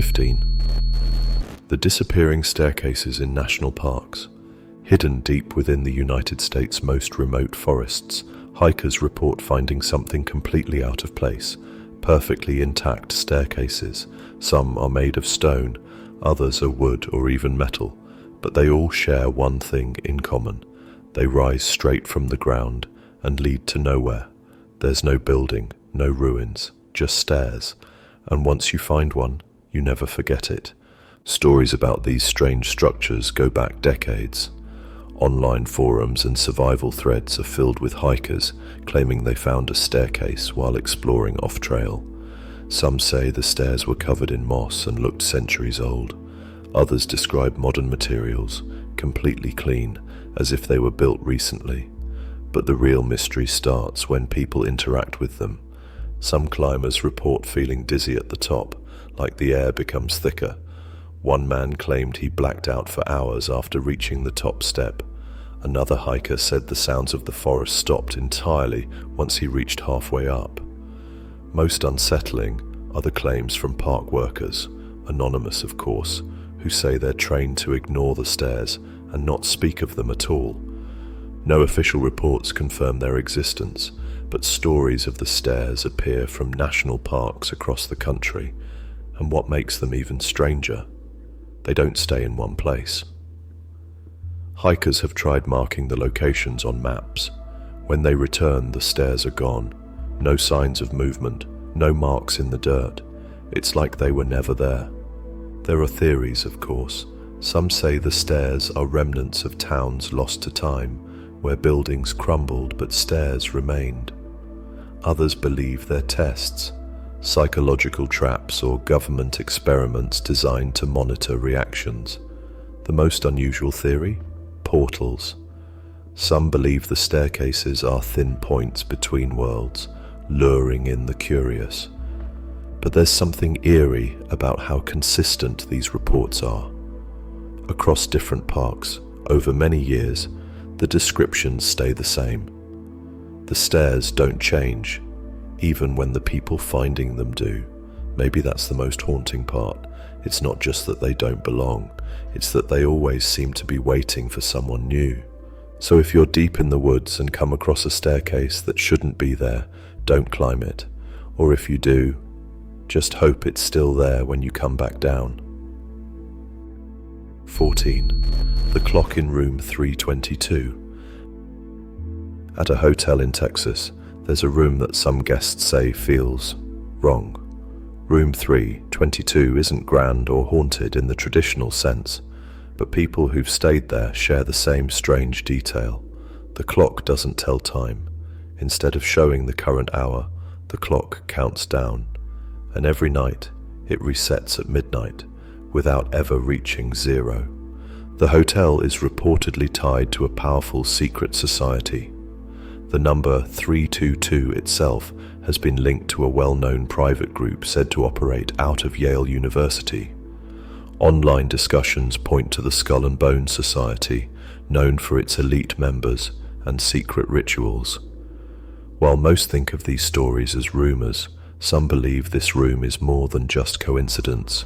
15. The disappearing staircases in national parks. Hidden deep within the United States' most remote forests, hikers report finding something completely out of place. Perfectly intact staircases. Some are made of stone, others are wood or even metal, but they all share one thing in common. They rise straight from the ground and lead to nowhere. There's no building, no ruins, just stairs, and once you find one, you never forget it. Stories about these strange structures go back decades. Online forums and survival threads are filled with hikers claiming they found a staircase while exploring off-trail. Some say the stairs were covered in moss and looked centuries old. Others describe modern materials, completely clean, as if they were built recently. But the real mystery starts when people interact with them. Some climbers report feeling dizzy at the top, like the air becomes thicker. One man claimed he blacked out for hours after reaching the top step. Another hiker said the sounds of the forest stopped entirely once he reached halfway up. Most unsettling are the claims from park workers, anonymous of course, who say they're trained to ignore the stairs and not speak of them at all. No official reports confirm their existence, but stories of the stairs appear from national parks across the country, and what makes them even stranger, they don't stay in one place. Hikers have tried marking the locations on maps. When they return, the stairs are gone. No signs of movement, no marks in the dirt. It's like they were never there. There are theories, of course. Some say the stairs are remnants of towns lost to time, where buildings crumbled but stairs remained. Others believe they're tests, psychological traps or government experiments designed to monitor reactions. The most unusual theory? Portals. Some believe the staircases are thin points between worlds, luring in the curious. But there's something eerie about how consistent these reports are. Across different parks, over many years, the descriptions stay the same. The stairs don't change, even when the people finding them do. Maybe that's the most haunting part. It's not just that they don't belong, it's that they always seem to be waiting for someone new. So if you're deep in the woods and come across a staircase that shouldn't be there, don't climb it. Or if you do, just hope it's still there when you come back down. 14. The clock in room 322. At a hotel in Texas, there's a room that some guests say feels wrong. Room 322 isn't grand or haunted in the traditional sense, but people who've stayed there share the same strange detail. The clock doesn't tell time. Instead of showing the current hour, the clock counts down, and every night it resets at midnight without ever reaching zero. The hotel is reportedly tied to a powerful secret society. The number 322 itself has been linked to a well-known private group said to operate out of Yale University. Online discussions point to the Skull and Bones Society, known for its elite members and secret rituals. While most think of these stories as rumors, some believe this room is more than just coincidence.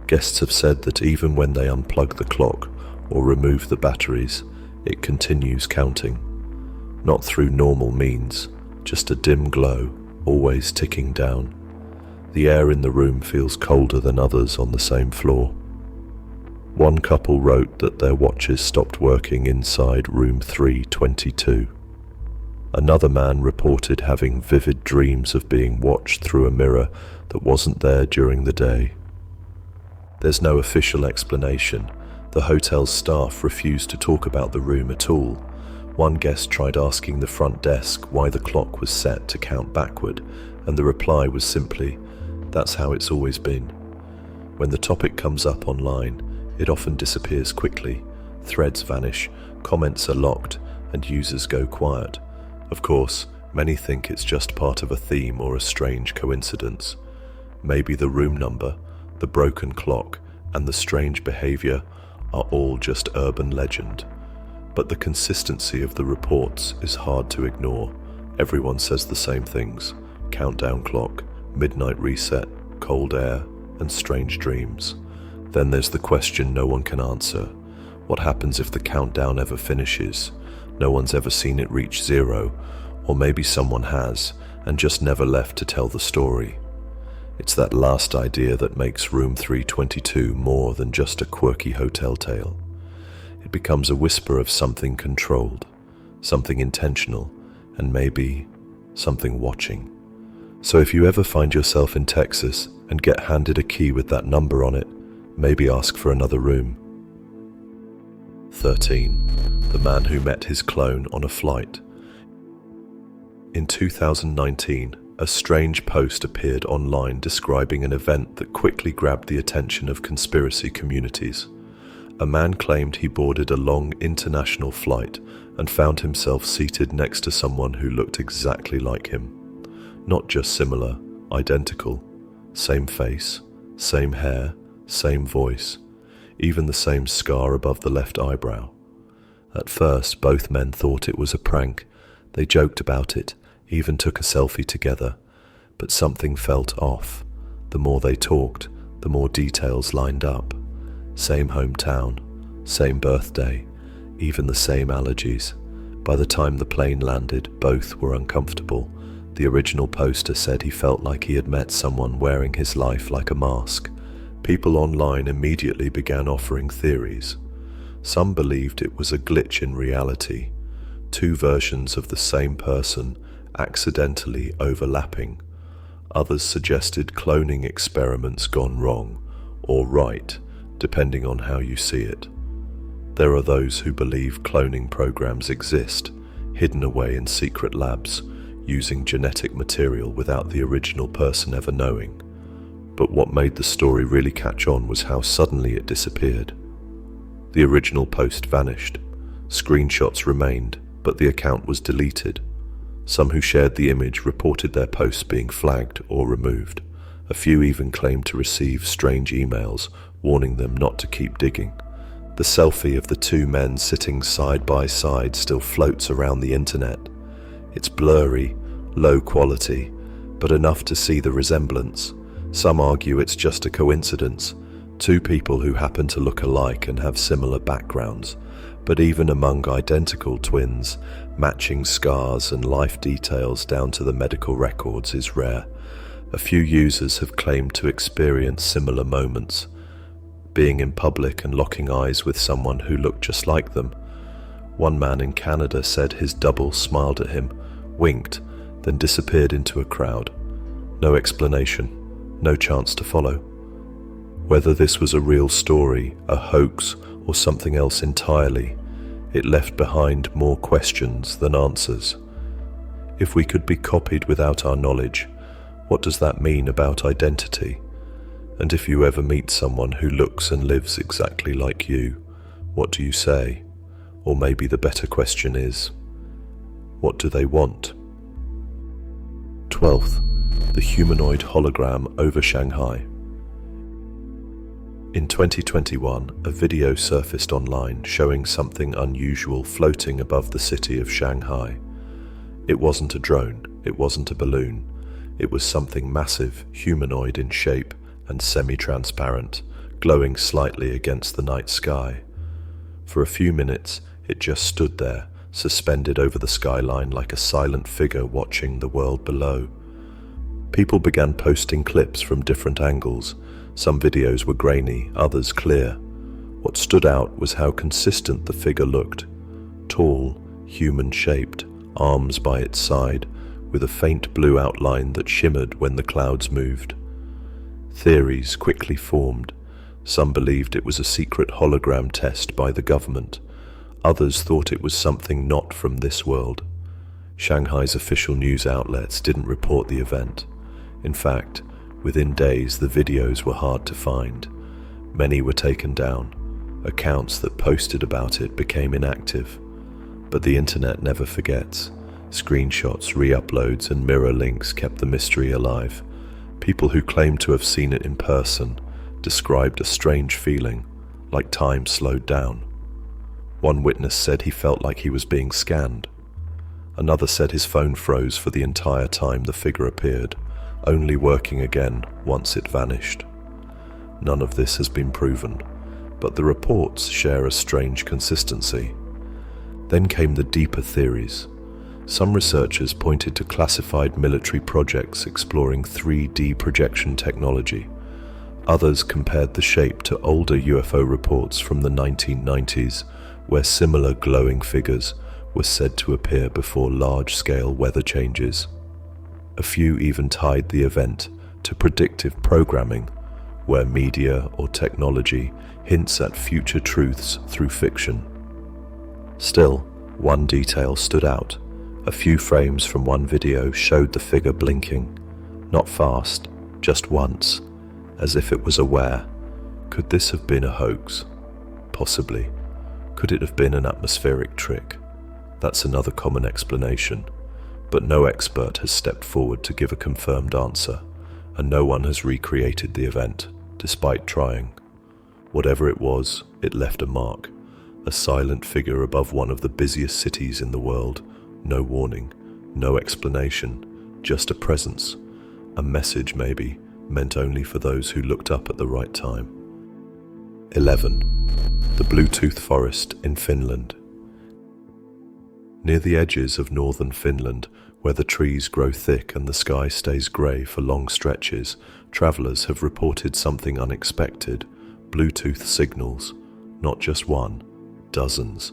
Guests have said that even when they unplug the clock or remove the batteries, it continues counting. Not through normal means, just a dim glow, always ticking down. The air in the room feels colder than others on the same floor. One couple wrote that their watches stopped working inside room 322. Another man reported having vivid dreams of being watched through a mirror that wasn't there during the day. There's no official explanation. The hotel's staff refused to talk about the room at all. One guest tried asking the front desk why the clock was set to count backward, and the reply was simply, "That's how it's always been." When the topic comes up online, it often disappears quickly. Threads vanish, comments are locked, and users go quiet. Of course, many think it's just part of a theme or a strange coincidence. Maybe the room number, the broken clock, and the strange behavior are all just urban legend. But the consistency of the reports is hard to ignore. Everyone says the same things: countdown clock, midnight reset, cold air, and strange dreams. Then there's the question no one can answer. What happens if the countdown ever finishes? No one's ever seen it reach zero, or maybe someone has, and just never left to tell the story. It's that last idea that makes Room 322 more than just a quirky hotel tale. It becomes a whisper of something controlled, something intentional, and maybe something watching. So if you ever find yourself in Texas and get handed a key with that number on it, maybe ask for another room. 13. The man who met his clone on a flight. In 2019, a strange post appeared online describing an event that quickly grabbed the attention of conspiracy communities. A man claimed he boarded a long international flight and found himself seated next to someone who looked exactly like him. Not just similar, identical. Same face, same hair, same voice, even the same scar above the left eyebrow. At first, both men thought it was a prank. They joked about it, even took a selfie together. But something felt off. The more they talked, the more details lined up. Same hometown, same birthday, even the same allergies. By the time the plane landed, both were uncomfortable. The original poster said he felt like he had met someone wearing his life like a mask. People online immediately began offering theories. Some believed it was a glitch in reality, two versions of the same person accidentally overlapping. Others suggested cloning experiments gone wrong, or right, depending on how you see it. There are those who believe cloning programs exist, hidden away in secret labs, using genetic material without the original person ever knowing. But what made the story really catch on was how suddenly it disappeared. The original post vanished. Screenshots remained, but the account was deleted. Some who shared the image reported their posts being flagged or removed. A few even claimed to receive strange emails warning them not to keep digging. The selfie of the two men sitting side by side still floats around the internet. It's blurry, low quality, but enough to see the resemblance. Some argue it's just a coincidence, two people who happen to look alike and have similar backgrounds. But even among identical twins, matching scars and life details down to the medical records is rare. A few users have claimed to experience similar moments, being in public and locking eyes with someone who looked just like them. One man in Canada said his double smiled at him, winked, then disappeared into a crowd. No explanation. No chance to follow. Whether this was a real story, a hoax, or something else entirely, it left behind more questions than answers. If we could be copied without our knowledge, what does that mean about identity? And if you ever meet someone who looks and lives exactly like you, what do you say? Or maybe the better question is, what do they want? 12th. The humanoid hologram over Shanghai. In 2021, a video surfaced online showing something unusual floating above the city of Shanghai. It wasn't a drone, it wasn't a balloon. It was something massive, humanoid in shape and semi-transparent, glowing slightly against the night sky. For a few minutes, it just stood there, suspended over the skyline like a silent figure watching the world below. People began posting clips from different angles. Some videos were grainy, others clear. What stood out was how consistent the figure looked. Tall, human-shaped, arms by its side, with a faint blue outline that shimmered when the clouds moved. Theories quickly formed. Some believed it was a secret hologram test by the government. Others thought it was something not from this world. Shanghai's official news outlets didn't report the event. In fact, within days the videos were hard to find. Many were taken down. Accounts that posted about it became inactive. But the internet never forgets. Screenshots, re-uploads, and mirror links kept the mystery alive. People who claimed to have seen it in person described a strange feeling, like time slowed down. One witness said he felt like he was being scanned. Another said his phone froze for the entire time the figure appeared, only working again once it vanished. None of this has been proven, but the reports share a strange consistency. Then came the deeper theories. Some researchers pointed to classified military projects exploring 3D projection technology. Others compared the shape to older UFO reports from the 1990s, where similar glowing figures were said to appear before large-scale weather changes. A few even tied the event to predictive programming, where media or technology hints at future truths through fiction. Still, one detail stood out. A few frames from one video showed the figure blinking, not fast, just once, as if it was aware. Could this have been a hoax? Possibly. Could it have been an atmospheric trick? That's another common explanation, but no expert has stepped forward to give a confirmed answer, and no one has recreated the event, despite trying. Whatever it was, it left a mark, a silent figure above one of the busiest cities in the world. No warning, no explanation, just a presence, a message maybe, meant only for those who looked up at the right time. 11. The Bluetooth Forest in Finland. Near the edges of northern Finland, where the trees grow thick and the sky stays grey for long stretches, travellers have reported something unexpected: Bluetooth signals. Not just one, dozens.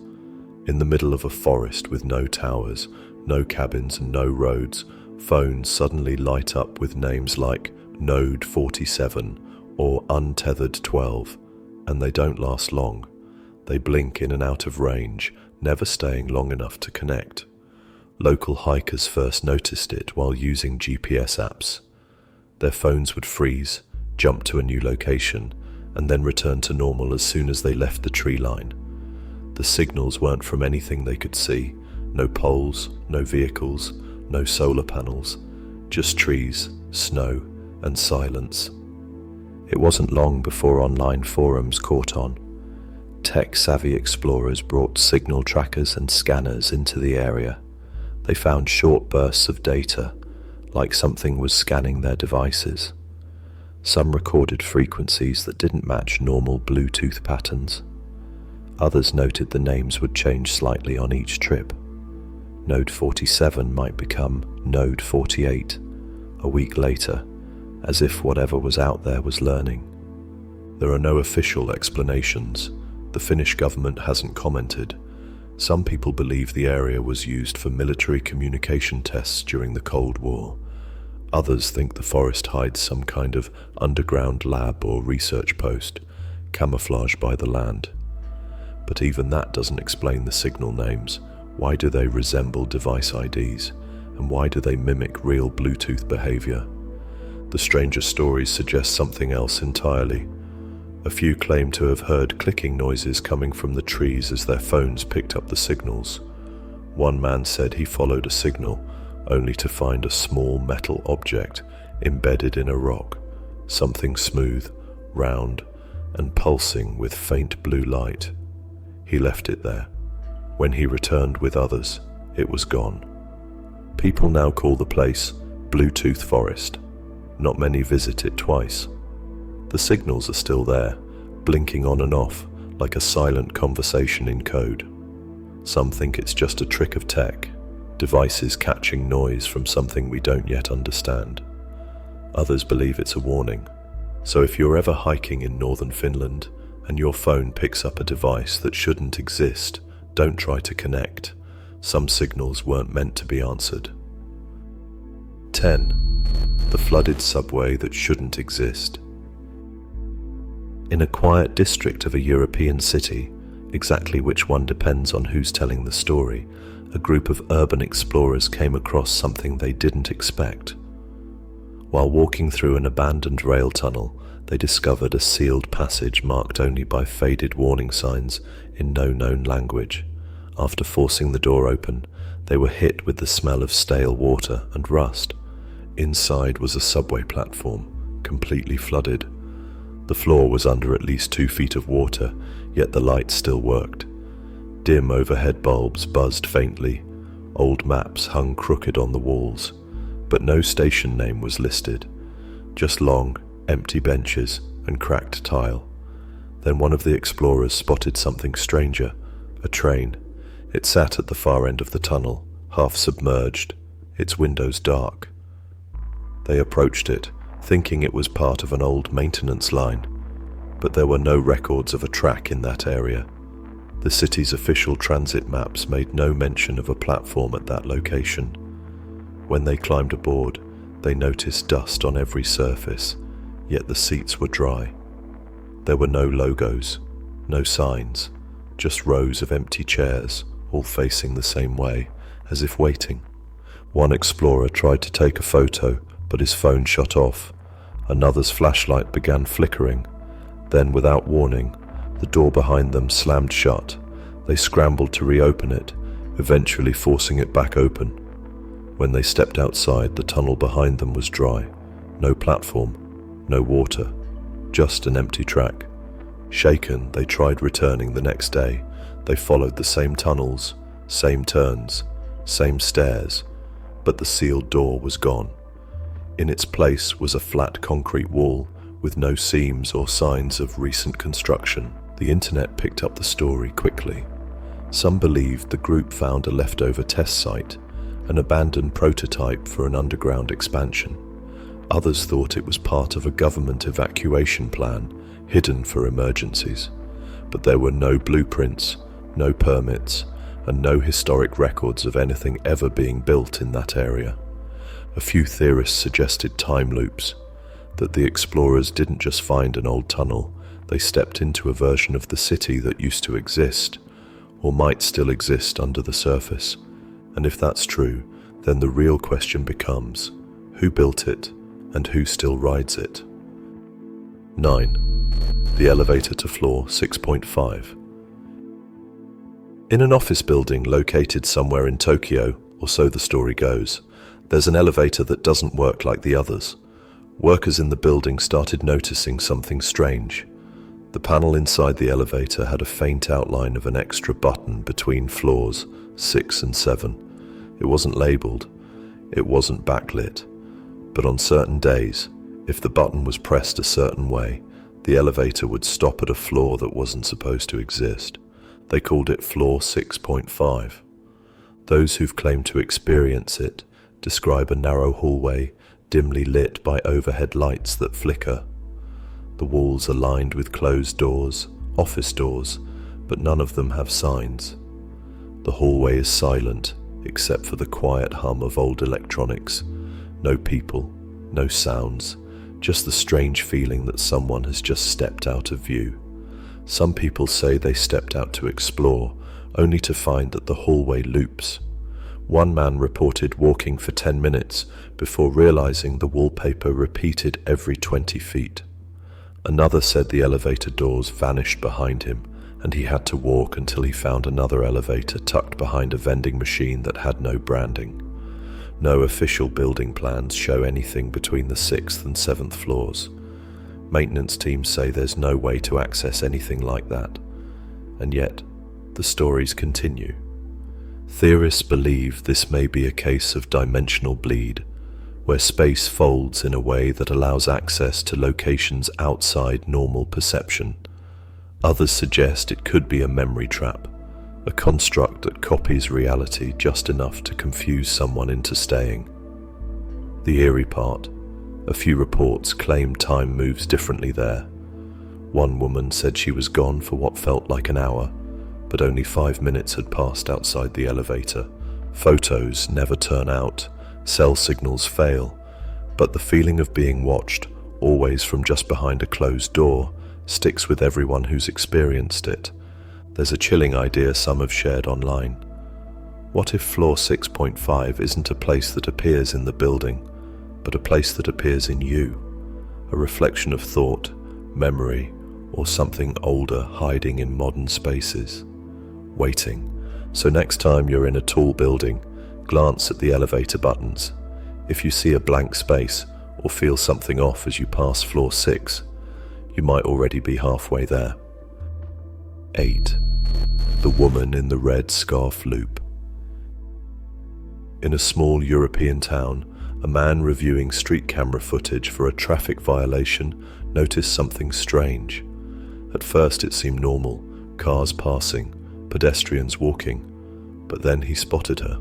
In the middle of a forest with no towers, no cabins and no roads, phones suddenly light up with names like Node 47 or Untethered 12, and they don't last long. They blink in and out of range, never staying long enough to connect. Local hikers first noticed it while using GPS apps. Their phones would freeze, jump to a new location, and then return to normal as soon as they left the tree line. The signals weren't from anything they could see. No poles, no vehicles, no solar panels, just trees, snow, and silence. It wasn't long before online forums caught on. Tech-savvy explorers brought signal trackers and scanners into the area. They found short bursts of data, like something was scanning their devices. Some recorded frequencies that didn't match normal Bluetooth patterns. Others noted the names would change slightly on each trip. Node 47 might become Node 48 a week later, as if whatever was out there was learning. There are no official explanations. The Finnish government hasn't commented. Some people believe the area was used for military communication tests during the Cold War. Others think the forest hides some kind of underground lab or research post, camouflaged by the land. But even that doesn't explain the signal names. Why do they resemble device IDs? And why do they mimic real Bluetooth behavior? The stranger stories suggest something else entirely. A few claim to have heard clicking noises coming from the trees as their phones picked up the signals. One man said he followed a signal, only to find a small metal object embedded in a rock, something smooth, round, and pulsing with faint blue light. He left it there. When he returned with others, it was gone. People now call the place Bluetooth Forest. Not many visit it twice. The signals are still there, blinking on and off like a silent conversation in code. Some think it's just a trick of tech, devices catching noise from something we don't yet understand. Others believe it's a warning. So if you're ever hiking in northern Finland and your phone picks up a device that shouldn't exist, don't try to connect. Some signals weren't meant to be answered. 10. The flooded subway that shouldn't exist. In a quiet district of a European city, exactly which one depends on who's telling the story, a group of urban explorers came across something they didn't expect. While walking through an abandoned rail tunnel, they discovered a sealed passage marked only by faded warning signs in no known language. After forcing the door open, they were hit with the smell of stale water and rust. Inside was a subway platform, completely flooded. The floor was under at least 2 feet of water, yet the light still worked. Dim overhead bulbs buzzed faintly. Old maps hung crooked on the walls, but no station name was listed. Just long, empty benches and cracked tile. Then one of the explorers spotted something stranger, a train. It sat at the far end of the tunnel, half submerged, its windows dark. They approached it, thinking it was part of an old maintenance line, but there were no records of a track in that area. The city's official transit maps made no mention of a platform at that location. When they climbed aboard, they noticed dust on every surface, yet the seats were dry. There were no logos, no signs, just rows of empty chairs, all facing the same way, as if waiting. One explorer tried to take a photo, but his phone shut off. Another's flashlight began flickering. Then, without warning, the door behind them slammed shut. They scrambled to reopen it, eventually forcing it back open. When they stepped outside, the tunnel behind them was dry. No platform, no water, just an empty track. Shaken, they tried returning the next day. They followed the same tunnels, same turns, same stairs, but the sealed door was gone. In its place was a flat concrete wall with no seams or signs of recent construction. The internet picked up the story quickly. Some believed the group found a leftover test site, an abandoned prototype for an underground expansion. Others thought it was part of a government evacuation plan, hidden for emergencies. But there were no blueprints, no permits, and no historic records of anything ever being built in that area. A few theorists suggested time loops, that the explorers didn't just find an old tunnel, they stepped into a version of the city that used to exist, or might still exist under the surface. And if that's true, then the real question becomes, who built it and who still rides it? 9. The elevator to floor 6.5. In an office building located somewhere in Tokyo, or so the story goes, there's an elevator that doesn't work like the others. Workers in the building started noticing something strange. The panel inside the elevator had a faint outline of an extra button between floors 6 and 7. It wasn't labeled, it wasn't backlit, but on certain days, if the button was pressed a certain way, the elevator would stop at a floor that wasn't supposed to exist. They called it floor 6.5. Those who've claimed to experience it describe a narrow hallway dimly lit by overhead lights that flicker. The walls are lined with closed doors, office doors, but none of them have signs. The hallway is silent, except for the quiet hum of old electronics. No people, no sounds, just the strange feeling that someone has just stepped out of view. Some people say they stepped out to explore, only to find that the hallway loops. One man reported walking for 10 minutes before realizing the wallpaper repeated every 20 feet. Another said the elevator doors vanished behind him, and he had to walk until he found another elevator tucked behind a vending machine that had no branding. No official building plans show anything between the 6th and 7th floors. Maintenance teams say there's no way to access anything like that. And yet, the stories continue. Theorists believe this may be a case of dimensional bleed, where space folds in a way that allows access to locations outside normal perception. Others suggest it could be a memory trap, a construct that copies reality just enough to confuse someone into staying. The eerie part, a few reports claim time moves differently there. One woman said she was gone for what felt like an hour, but only 5 minutes had passed outside the elevator. Photos never turn out, cell signals fail, but the feeling of being watched, always from just behind a closed door, sticks with everyone who's experienced it. There's a chilling idea some have shared online. What if floor 6.5 isn't a place that appears in the building, but a place that appears in you? A reflection of thought, memory, or something older hiding in modern spaces. Waiting. So next time you're in a tall building, glance at the elevator buttons. If you see a blank space or feel something off as you pass floor 6, you might already be halfway there. 8. The woman in the red scarf loop. In a small European town, a man reviewing street camera footage for a traffic violation noticed something strange. At first it seemed normal, cars passing, pedestrians walking, but then he spotted her,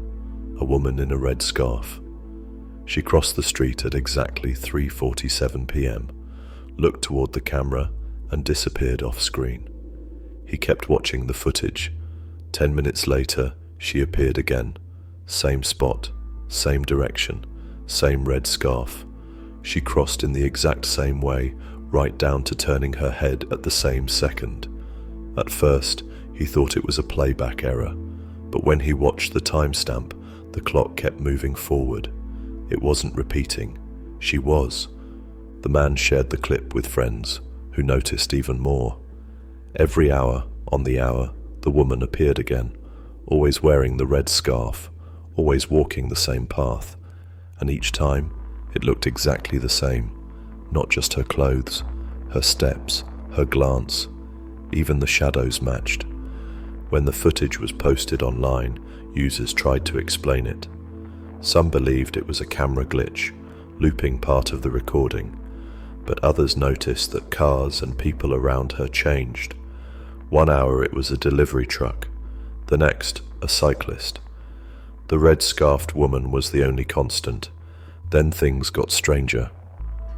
a woman in a red scarf. She crossed the street at exactly 3:47 p.m., looked toward the camera, and disappeared off screen. He kept watching the footage. 10 minutes later, she appeared again. Same spot, same direction, same red scarf. She crossed in the exact same way, right down to turning her head at the same second. At first, he thought it was a playback error, but when he watched the timestamp, the clock kept moving forward. It wasn't repeating. She was. The man shared the clip with friends, who noticed even more. Every hour, on the hour, the woman appeared again, always wearing the red scarf, always walking the same path, and each time, it looked exactly the same. Not just her clothes, her steps, her glance, even the shadows matched. When the footage was posted online, users tried to explain it. Some believed it was a camera glitch, looping part of the recording, but others noticed that cars and people around her changed. 1 hour it was a delivery truck, the next a cyclist. The red-scarfed woman was the only constant. Then things got stranger.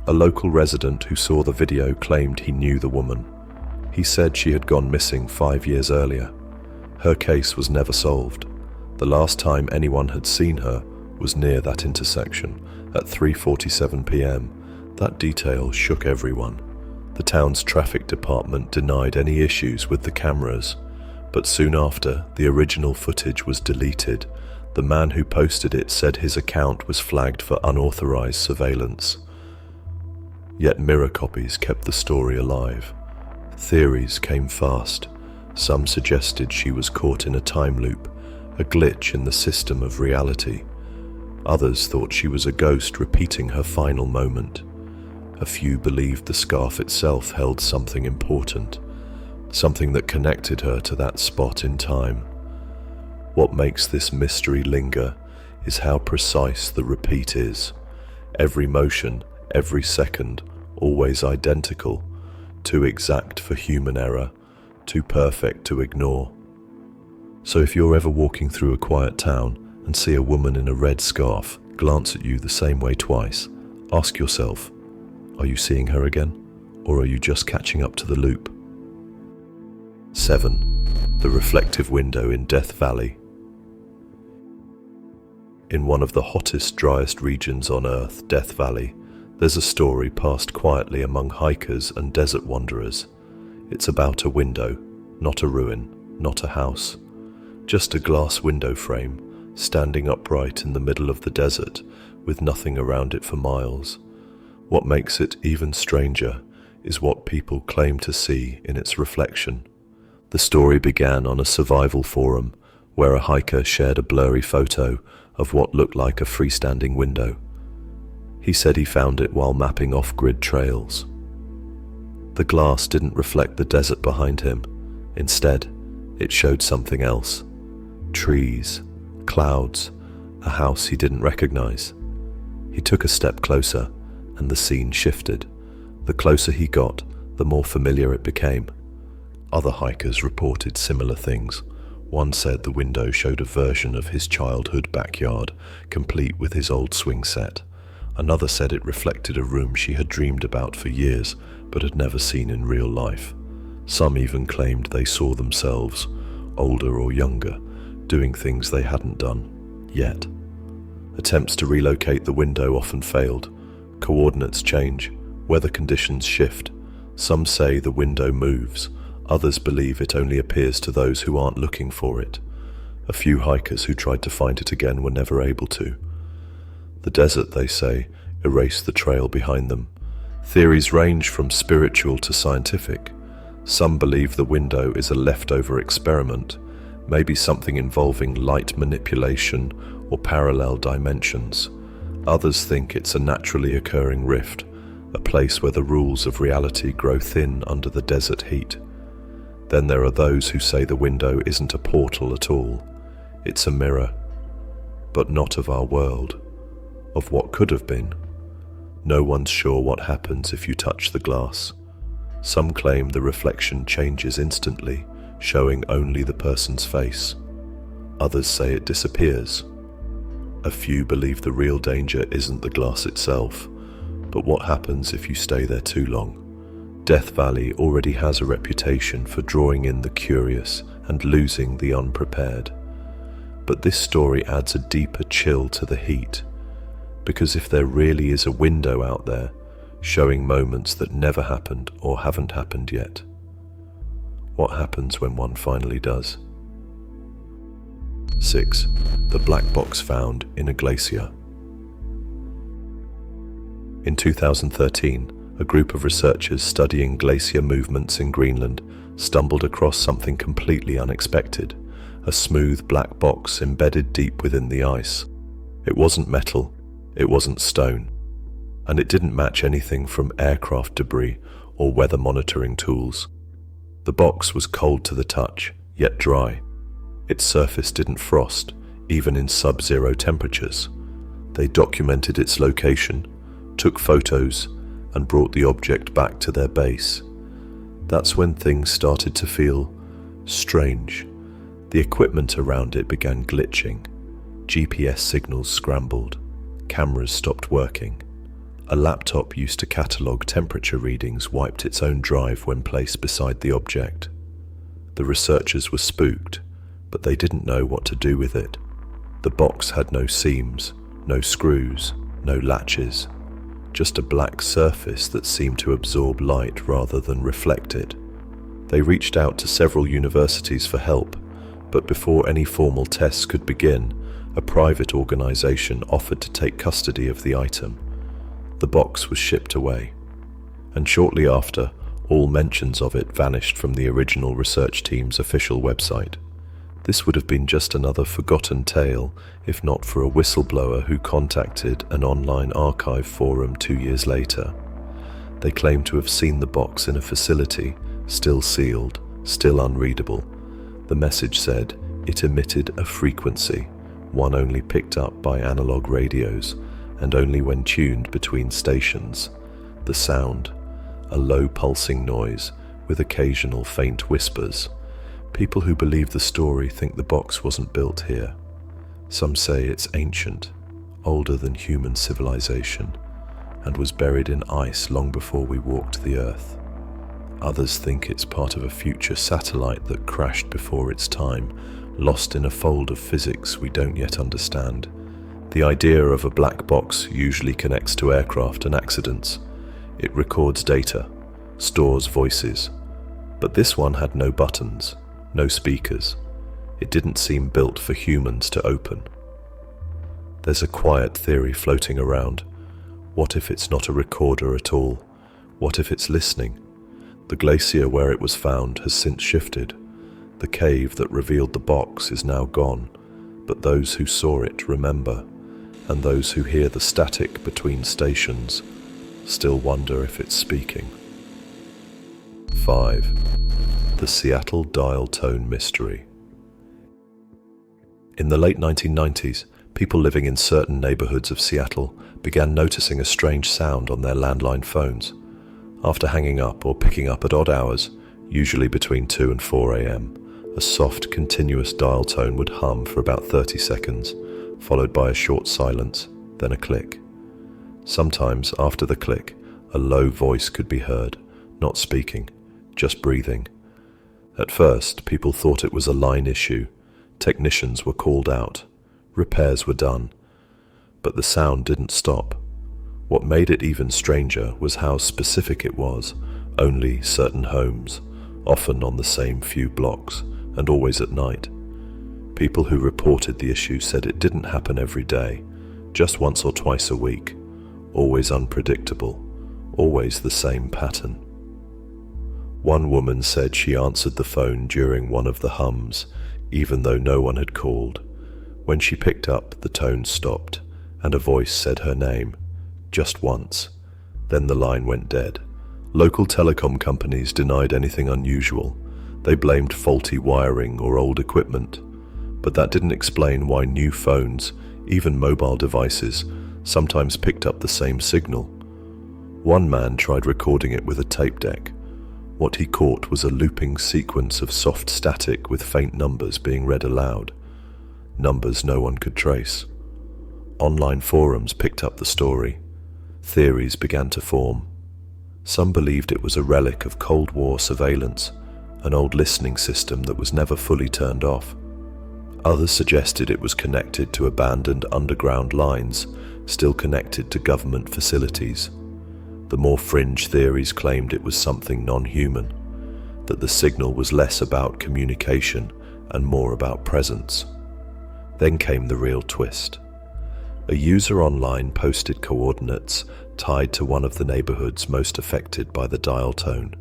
A local resident who saw the video claimed he knew the woman. He said she had gone missing 5 years earlier. Her case was never solved. The last time anyone had seen her was near that intersection at 3:47 p.m. That detail shook everyone. The town's traffic department denied any issues with the cameras, but soon after, the original footage was deleted. The man who posted it said his account was flagged for unauthorized surveillance. Yet mirror copies kept the story alive. Theories came fast. Some suggested she was caught in a time loop, a glitch in the system of reality. Others thought she was a ghost repeating her final moment. A few believed the scarf itself held something important, something that connected her to that spot in time. What makes this mystery linger is how precise the repeat is. Every motion, every second, always identical, too exact for human error, too perfect to ignore. So if you're ever walking through a quiet town and see a woman in a red scarf glance at you the same way twice, ask yourself, are you seeing her again, or are you just catching up to the loop? 7. The reflective window in Death Valley. In one of the hottest, driest regions on Earth, Death Valley, there's a story passed quietly among hikers and desert wanderers. It's about a window, not a ruin, not a house, just a glass window frame, standing upright in the middle of the desert, with nothing around it for miles. What makes it even stranger is what people claim to see in its reflection. The story began on a survival forum, where a hiker shared a blurry photo of what looked like a freestanding window. He said he found it while mapping off-grid trails. The glass didn't reflect the desert behind him. Instead, it showed something else. Trees, clouds, a house he didn't recognize. He took a step closer, and the scene shifted. The closer he got, the more familiar it became. Other hikers reported similar things. One said the window showed a version of his childhood backyard, complete with his old swing set. Another said it reflected a room she had dreamed about for years, but had never seen in real life. Some even claimed they saw themselves, older or younger, doing things they hadn't done yet. Attempts to relocate the window often failed. Coordinates change, weather conditions shift. Some say the window moves. Others believe it only appears to those who aren't looking for it. A few hikers who tried to find it again were never able to. The desert, they say, erased the trail behind them. Theories range from spiritual to scientific. Some believe the window is a leftover experiment, maybe something involving light manipulation or parallel dimensions. Others think it's a naturally occurring rift, a place where the rules of reality grow thin under the desert heat. Then there are those who say the window isn't a portal at all. It's a mirror, but not of our world, of what could have been. No one's sure what happens if you touch the glass. Some claim the reflection changes instantly, showing only the person's face. Others say it disappears. A few believe the real danger isn't the glass itself, but what happens if you stay there too long. Death Valley already has a reputation for drawing in the curious and losing the unprepared. But this story adds a deeper chill to the heat, because if there really is a window out there, showing moments that never happened or haven't happened yet, what happens when one finally does? 6. The black box found in a glacier. In 2013, a group of researchers studying glacier movements in Greenland stumbled across something completely unexpected, a smooth black box embedded deep within the ice. It wasn't metal, it wasn't stone, and it didn't match anything from aircraft debris or weather monitoring tools. The box was cold to the touch, yet dry. Its surface didn't frost, even in sub-zero temperatures. They documented its location, took photos, and brought the object back to their base. That's when things started to feel strange. The equipment around it began glitching. GPS signals scrambled. Cameras stopped working. A laptop used to catalog temperature readings wiped its own drive when placed beside the object. The researchers were spooked, but they didn't know what to do with it. The box had no seams, no screws, no latches. Just a black surface that seemed to absorb light rather than reflect it. They reached out to several universities for help, but before any formal tests could begin, a private organization offered to take custody of the item. The box was shipped away, and shortly after, all mentions of it vanished from the original research team's official website. This would have been just another forgotten tale, if not for a whistleblower who contacted an online archive forum 2 years later. They claimed to have seen the box in a facility, still sealed, still unreadable. The message said it emitted a frequency, one only picked up by analog radios, and only when tuned between stations. The sound, a low pulsing noise with occasional faint whispers. People who believe the story think the box wasn't built here. Some say it's ancient, older than human civilization, and was buried in ice long before we walked the earth. Others think it's part of a future satellite that crashed before its time, lost in a fold of physics we don't yet understand. The idea of a black box usually connects to aircraft and accidents. It records data, stores voices, but this one had no buttons. No speakers. It didn't seem built for humans to open. There's a quiet theory floating around. What if it's not a recorder at all? What if it's listening? The glacier where it was found has since shifted. The cave that revealed the box is now gone, but those who saw it remember, and those who hear the static between stations still wonder if it's speaking. 5. The Seattle dial tone mystery. In the late 1990s, people living in certain neighborhoods of Seattle began noticing a strange sound on their landline phones. After hanging up or picking up at odd hours, usually between 2 and 4 a.m., a soft, continuous dial tone would hum for about 30 seconds, followed by a short silence, then a click. Sometimes, after the click, a low voice could be heard, not speaking, just breathing. At first, people thought it was a line issue. Technicians were called out. Repairs were done. But the sound didn't stop. What made it even stranger was how specific it was. Only certain homes, often on the same few blocks, and always at night. People who reported the issue said it didn't happen every day, just once or twice a week. Always unpredictable, always the same pattern. One woman said she answered the phone during one of the hums, even though no one had called. When she picked up, the tone stopped, and a voice said her name, just once. Then the line went dead. Local telecom companies denied anything unusual. They blamed faulty wiring or old equipment. But that didn't explain why new phones, even mobile devices, sometimes picked up the same signal. One man tried recording it with a tape deck. What he caught was a looping sequence of soft static with faint numbers being read aloud. Numbers no one could trace. Online forums picked up the story. Theories began to form. Some believed it was a relic of Cold War surveillance, an old listening system that was never fully turned off. Others suggested it was connected to abandoned underground lines, still connected to government facilities. The more fringe theories claimed it was something non-human, that the signal was less about communication and more about presence. Then came the real twist. A user online posted coordinates tied to one of the neighborhoods most affected by the dial tone.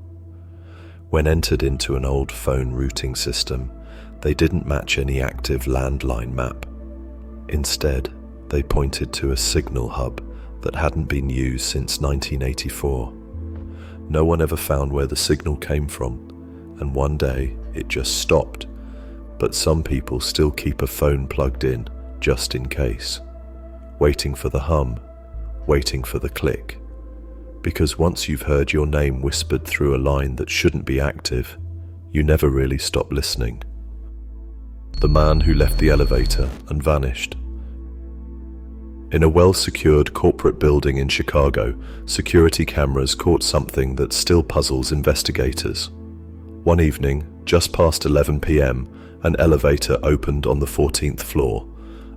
When entered into an old phone routing system, they didn't match any active landline map. Instead, they pointed to a signal hub that hadn't been used since 1984. No one ever found where the signal came from, and one day it just stopped. But some people still keep a phone plugged in, just in case. Waiting for the hum, waiting for the click. Because once you've heard your name whispered through a line that shouldn't be active, you never really stop listening. The man who left the elevator and vanished. In a well-secured corporate building in Chicago, security cameras caught something that still puzzles investigators. One evening, just past 11 p.m., an elevator opened on the 14th floor.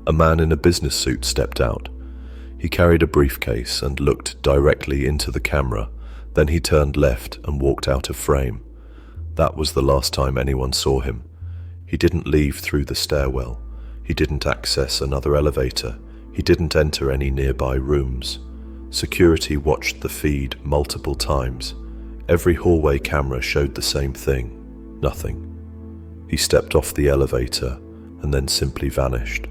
A man in a business suit stepped out. He carried a briefcase and looked directly into the camera. Then he turned left and walked out of frame. That was the last time anyone saw him. He didn't leave through the stairwell. He didn't access another elevator. He didn't enter any nearby rooms. Security watched the feed multiple times. Every hallway camera showed the same thing. Nothing. He stepped off the elevator and then simply vanished.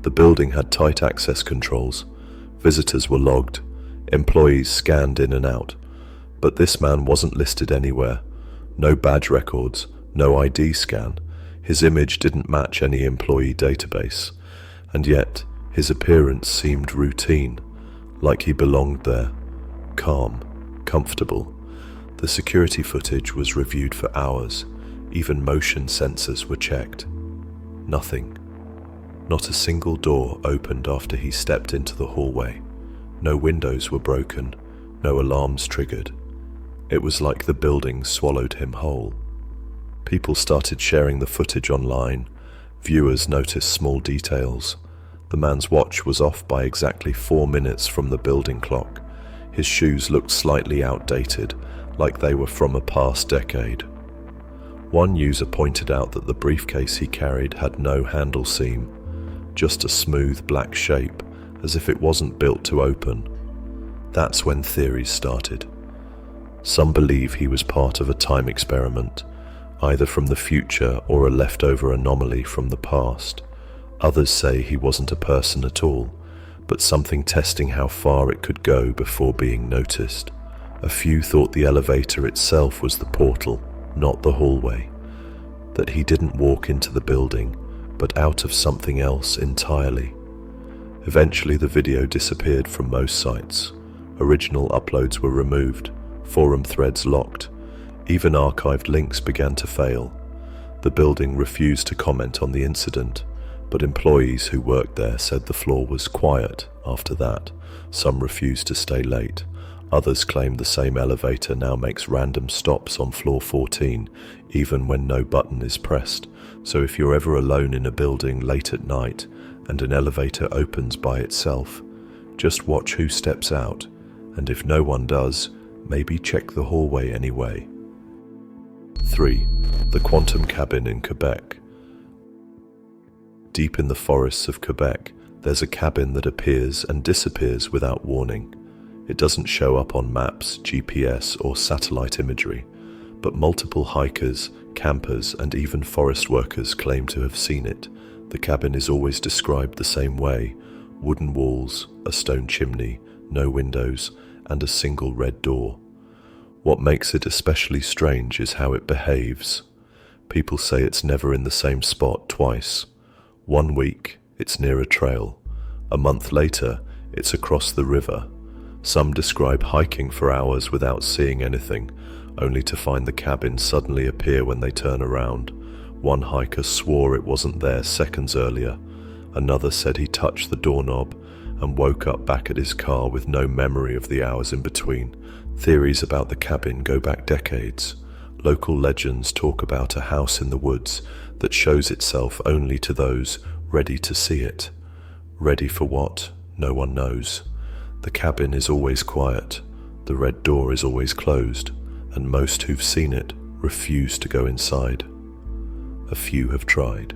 The building had tight access controls. Visitors were logged. Employees scanned in and out. But this man wasn't listed anywhere. No badge records, no ID scan. His image didn't match any employee database. And yet, his appearance seemed routine, like he belonged there. Calm, comfortable. The security footage was reviewed for hours. Even motion sensors were checked. Nothing. Not a single door opened after he stepped into the hallway. No windows were broken, no alarms triggered. It was like the building swallowed him whole. People started sharing the footage online. Viewers noticed small details. The man's watch was off by exactly 4 minutes from the building clock. His shoes looked slightly outdated, like they were from a past decade. One user pointed out that the briefcase he carried had no handle seam, just a smooth black shape, as if it wasn't built to open. That's when theories started. Some believe he was part of a time experiment, either from the future or a leftover anomaly from the past. Others say he wasn't a person at all, but something testing how far it could go before being noticed. A few thought the elevator itself was the portal, not the hallway. That he didn't walk into the building, but out of something else entirely. Eventually the video disappeared from most sites. Original uploads were removed, forum threads locked. Even archived links began to fail. The building refused to comment on the incident, but employees who worked there said the floor was quiet after that. Some refused to stay late. Others claimed the same elevator now makes random stops on floor 14, even when no button is pressed. So if you're ever alone in a building late at night and an elevator opens by itself, just watch who steps out, and if no one does, maybe check the hallway anyway. 3. The Quantum Cabin in Quebec. Deep in the forests of Quebec, there's a cabin that appears and disappears without warning. It doesn't show up on maps, GPS, or satellite imagery, but multiple hikers, campers, and even forest workers claim to have seen it. The cabin is always described the same way: wooden walls, a stone chimney, no windows, and a single red door. What makes it especially strange is how it behaves. People say it's never in the same spot twice. 1 week, it's near a trail. A month later, it's across the river. Some describe hiking for hours without seeing anything, only to find the cabin suddenly appear when they turn around. One hiker swore it wasn't there seconds earlier. Another said he touched the doorknob and woke up back at his car with no memory of the hours in between. Theories about the cabin go back decades. Local legends talk about a house in the woods that shows itself only to those ready to see it. Ready for what? No one knows. The cabin is always quiet, the red door is always closed, and most who've seen it refuse to go inside. A few have tried.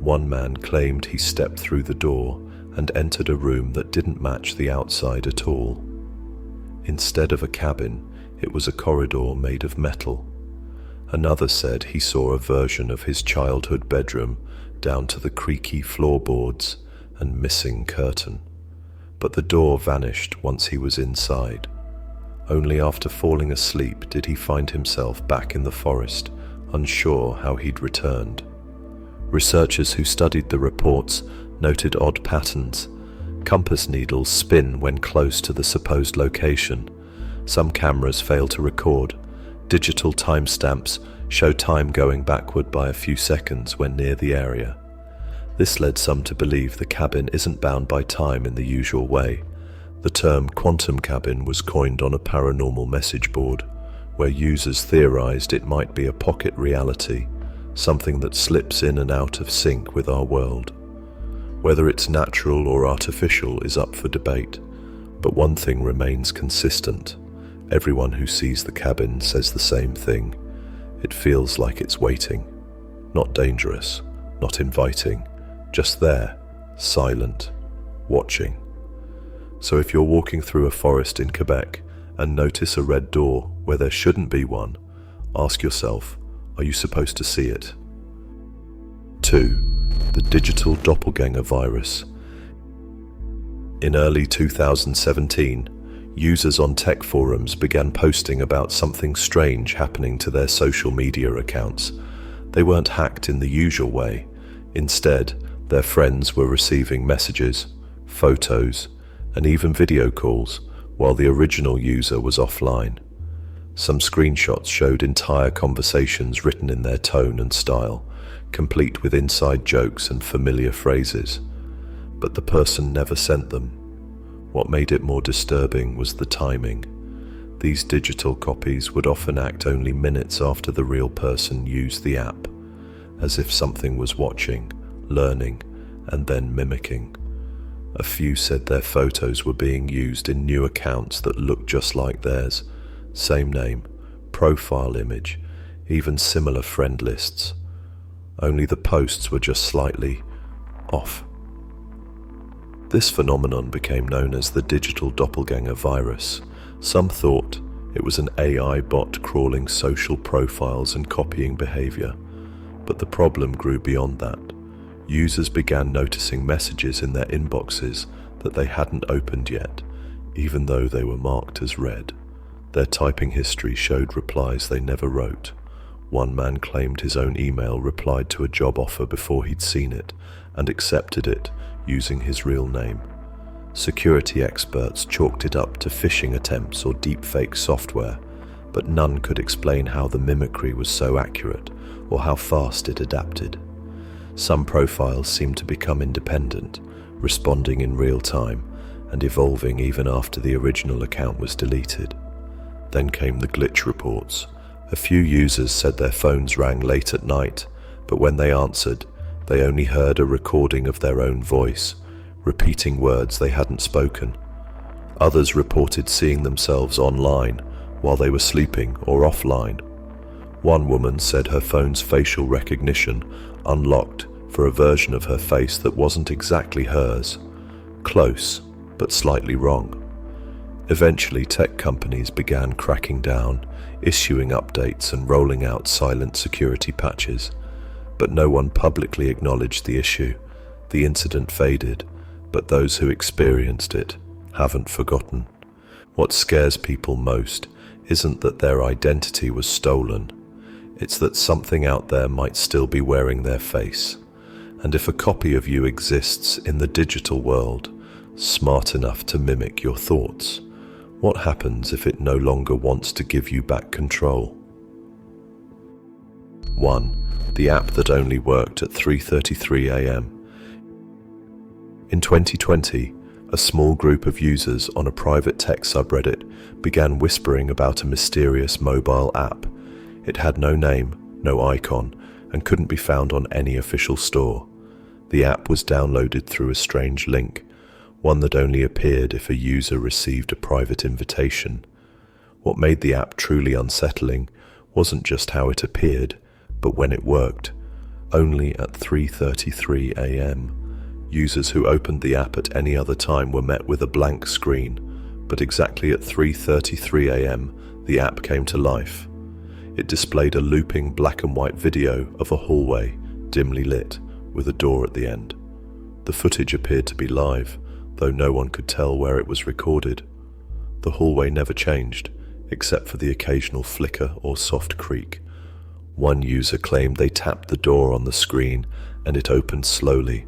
One man claimed he stepped through the door and entered a room that didn't match the outside at all. Instead of a cabin, it was a corridor made of metal. Another said he saw a version of his childhood bedroom down to the creaky floorboards and missing curtain. But the door vanished once he was inside. Only after falling asleep did he find himself back in the forest, unsure how he'd returned. Researchers who studied the reports noted odd patterns. Compass needles spin when close to the supposed location. Some cameras fail to record. Digital timestamps show time going backward by a few seconds when near the area. This led some to believe the cabin isn't bound by time in the usual way. The term quantum cabin was coined on a paranormal message board, where users theorized it might be a pocket reality, something that slips in and out of sync with our world. Whether it's natural or artificial is up for debate, but one thing remains consistent. Everyone who sees the cabin says the same thing. It feels like it's waiting. Not dangerous, not inviting, just there, silent, watching. So if you're walking through a forest in Quebec and notice a red door where there shouldn't be one, ask yourself, are you supposed to see it? 2. The digital doppelganger virus. In early 2017, users on tech forums began posting about something strange happening to their social media accounts. They weren't hacked in the usual way. Instead, their friends were receiving messages, photos, and even video calls while the original user was offline. Some screenshots showed entire conversations written in their tone and style, complete with inside jokes and familiar phrases. But the person never sent them. What made it more disturbing was the timing. These digital copies would often act only minutes after the real person used the app, as if something was watching, learning, and then mimicking. A few said their photos were being used in new accounts that looked just like theirs. Same name, profile image, even similar friend lists. Only the posts were just slightly off. This phenomenon became known as the digital doppelganger virus. Some thought it was an AI bot crawling social profiles and copying behavior. But the problem grew beyond that. Users began noticing messages in their inboxes that they hadn't opened yet, even though they were marked as read. Their typing history showed replies they never wrote. One man claimed his own email replied to a job offer before he'd seen it and accepted it using his real name. Security experts chalked it up to phishing attempts or deepfake software, but none could explain how the mimicry was so accurate or how fast it adapted. Some profiles seemed to become independent, responding in real time and evolving even after the original account was deleted. Then came the glitch reports. A few users said their phones rang late at night, but when they answered, they only heard a recording of their own voice, repeating words they hadn't spoken. Others reported seeing themselves online while they were sleeping or offline. One woman said her phone's facial recognition unlocked for a version of her face that wasn't exactly hers. Close, but slightly wrong. Eventually, tech companies began cracking down, issuing updates and rolling out silent security patches. But no one publicly acknowledged the issue. The incident faded, but those who experienced it haven't forgotten. What scares people most isn't that their identity was stolen. It's that something out there might still be wearing their face. And if a copy of you exists in the digital world, smart enough to mimic your thoughts. What happens if it no longer wants to give you back control? 1. The app that only worked at 3:33 a.m. In 2020, a small group of users on a private tech subreddit began whispering about a mysterious mobile app. It had no name, no icon, and couldn't be found on any official store. The app was downloaded through a strange link, one that only appeared if a user received a private invitation. What made the app truly unsettling wasn't just how it appeared, but when it worked. Only at 3:33 a.m. Users who opened the app at any other time were met with a blank screen, but exactly at 3:33 a.m. the app came to life. It displayed a looping black and white video of a hallway, dimly lit, with a door at the end. The footage appeared to be live, though no one could tell where it was recorded. The hallway never changed, except for the occasional flicker or soft creak. One user claimed they tapped the door on the screen and it opened slowly.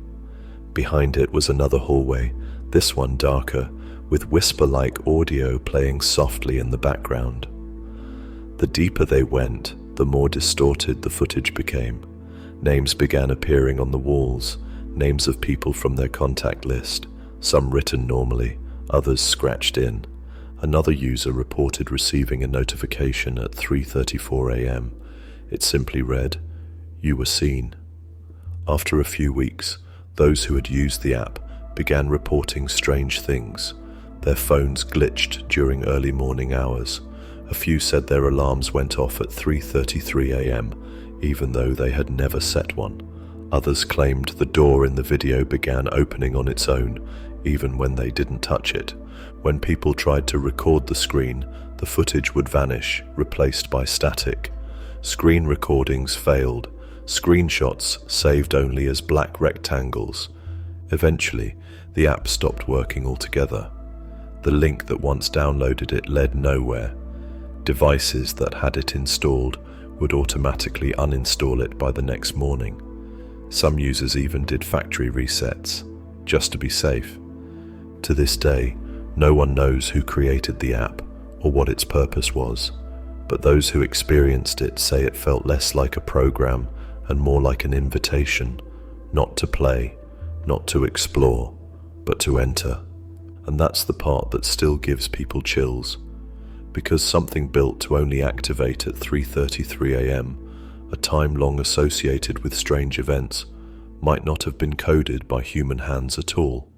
Behind it was another hallway, this one darker, with whisper-like audio playing softly in the background. The deeper they went, the more distorted the footage became. Names began appearing on the walls, names of people from their contact list, some written normally, others scratched in. Another user reported receiving a notification at 3:34 a.m. It simply read, "You were seen." After a few weeks, those who had used the app began reporting strange things. Their phones glitched during early morning hours. A few said their alarms went off at 3:33 a.m., even though they had never set one. Others claimed the door in the video began opening on its own, even when they didn't touch it. When people tried to record the screen, the footage would vanish, replaced by static. Screen recordings failed, screenshots saved only as black rectangles. Eventually, the app stopped working altogether. The link that once downloaded it led nowhere. Devices that had it installed would automatically uninstall it by the next morning. Some users even did factory resets, just to be safe. To this day, no one knows who created the app or what its purpose was, but those who experienced it say it felt less like a program and more like an invitation, not to play, not to explore, but to enter. And that's the part that still gives people chills, because something built to only activate at 3:33 a.m., a time long associated with strange events, might not have been coded by human hands at all.